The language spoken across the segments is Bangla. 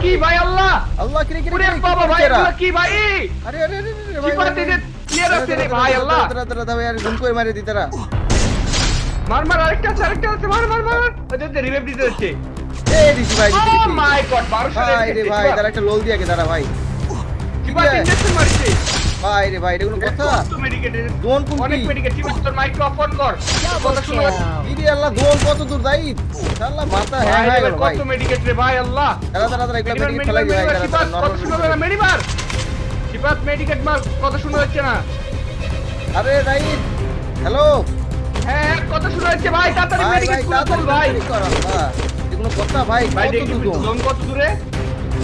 কি ভাই আল্লাহ আল্লাহ কি কি ওরে বাবা ভাই এগুলো কি ভাই আরে আরে আরে কি পাতে যে ক্লিয়ার আছে রে ভাই আল্লাহ দাদা ভাই আর গুম করে মারে দি তারা মার আরেকটা আছে মার ওদের রিভাইভ দিতে হচ্ছে এই দিছি ভাই ও দিছি মাই গড 1200 ভাই রে ভাই তারা একটা লোল দিয়ে কে দাঁড়া ভাই কি পাতে ইনজেকশন মারছে ভাই রে ভাই এটা কোনো কথা কত মেডিকেট দোন কোন অনেক মেডিকেট কি তোর মাইক্রোফোন কর কথা শুনো ইদি আল্লাহ দোন কত দূর যাই আল্লাহ মাথা হ্যাঁ হ্যাঁ গেল ভাই কত মেডিকেট রে ভাই আল্লাহ দাদা এগুলা মেডিকেট ফেলাই ভাই দাদা কত শুনো না মেডি মার কিপাত মেডিকেট মার কত শুনো হচ্ছে না আরে রাইট হ্যালো হ্যাঁ কত শুনো হচ্ছে ভাই তাড়াতাড়ি মেডিকেট কর ভাই কর আল্লাহ এগুলো কথা ভাই ভাই কত দেখি দূর জোন কত দূরে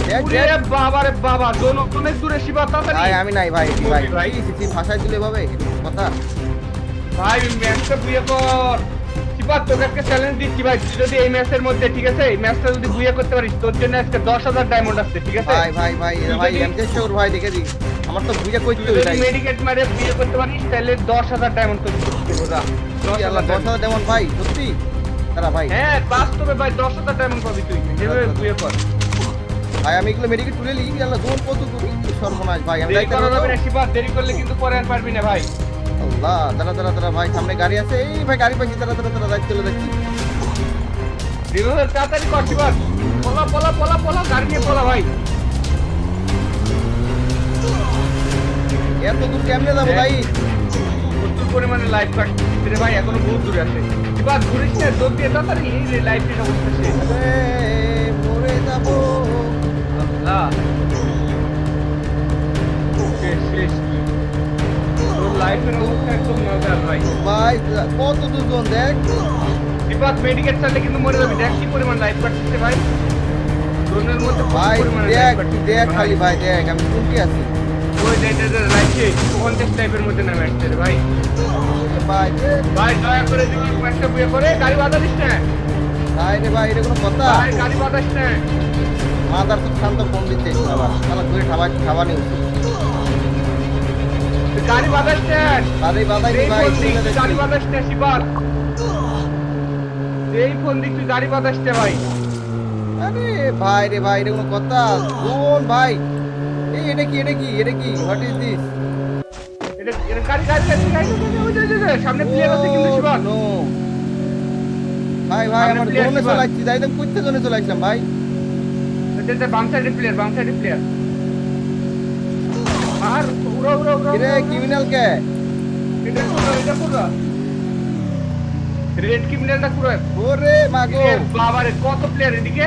দেখ ওরে বাবা রে বাবা জোন অনেক দূরে শিবা তাড়াতাড়ি ভাই আমি নাই ভাই ভাই ভাই। সিসি ভাষায় দিলে ভাবে কথা ভাই ম্যাচটা বুয়ে কর শিবা তোকে একটা চ্যালেঞ্জ দিচ্ছি ভাই তুই যদি এই ম্যাচের মধ্যে ঠিক আছে এই ম্যাচটা যদি বুয়ে করতে পারিস তোর জন্য আজকে 10000 ডায়মন্ড আসছে ঠিক আছে ভাই আমি চেষ্টা করব ভাই দেখে দি আমার তো বুঝে কইতে তুই হবে যদি তাই মেডিকেট মারে বুয়ে করতে পারিস তাহলে 10000 ডায়মন্ড তোকে দেবো যা আল্লাহ 10,000 দেমন ভাই সত্যি তারা ভাই হ্যাঁ বাস্তবে ভাই 10000 ডায়মন্ড পাবি তুই যেভাবে বুয়ে কর ভাই আমি এগুলো মেডিকেট তুলে লিখি আল্লাহ দোন কত দূর সর্বনাশ ভাই আমি দেরি করা যাবে না শিবা দেরি করলে কিন্তু পরে আর পারবি না ভাই আল্লাহ দাঁড়া ভাই সামনে গাড়ি আছে এই ভাই গাড়ি পাইছি দাঁড়া যাই চলে যাচ্ছি রিভার তাড়াতাড়ি কর শিবা পলা গাড়ি নিয়ে পলা ভাই এত দূর কেমনে যাবো ভাই প্রচুর পরিমাণে লাইফ কাটছে রে ভাই এখনো বহুত দূরে আছে শিবা ঘুরিস না দৌড় দিয়ে তাড়াতাড়ি এই রে লাইফ এর অবস্থা শেষ মরে যাবো আল্লাহ শেষ তোর লাইফের অবস্থা একদম মজার ভাই ভাই কত দূর জন দেখ শিবা মেডিকেট চাইলে কিন্তু মরে যাবি দেখ কি পরিমাণ লাইফ কাটছে ভাই জোনের মধ্যে ভাই দেখ দেখ খালি ভাই দেখ আমি শুনতে আছি ওই রাইটে কন্টেস্ট টাইপের মধ্যে নামে আসছে রে ভাই ভাই ভাই দয়া করে যদি একটা বিয়ে করে গাড়ি বাধা দিস না ভাই রে ভাই এটা কোনো কথা ভাই গাড়ি বাধাস না মাদার তো শান্ত ফোন দিতে আবার তাহলে ঘুরে খাবার নিয়ে তুই গাড়ি বাধাস না আরে বাবাই এই ভাই ফোন দিক তুই গাড়ি বাধাস না শিবার এই ফোন দিক তুই গাড়ি বাধাস না ভাই আরে ভাই রে ভাই এটা কোনো কথা কোন ভাই এই এটা কি হোয়াট ইজ দিস এটা গাড়ি সামনে প্লেয়ার আছে কিন্তু শিবার নো ভাই আমার জোনে চলাচ্ছি যাই তো কুত্তে জোনে চলাইছিলাম ভাই এটা বাম সাইডে প্লেয়ার আর উড়ো কিরে ক্রিমিনাল কে এটা পুরো রেড ক্রিমিনালটা পুরো ওরে মাগো বাবারে কত প্লেয়ার এদিকে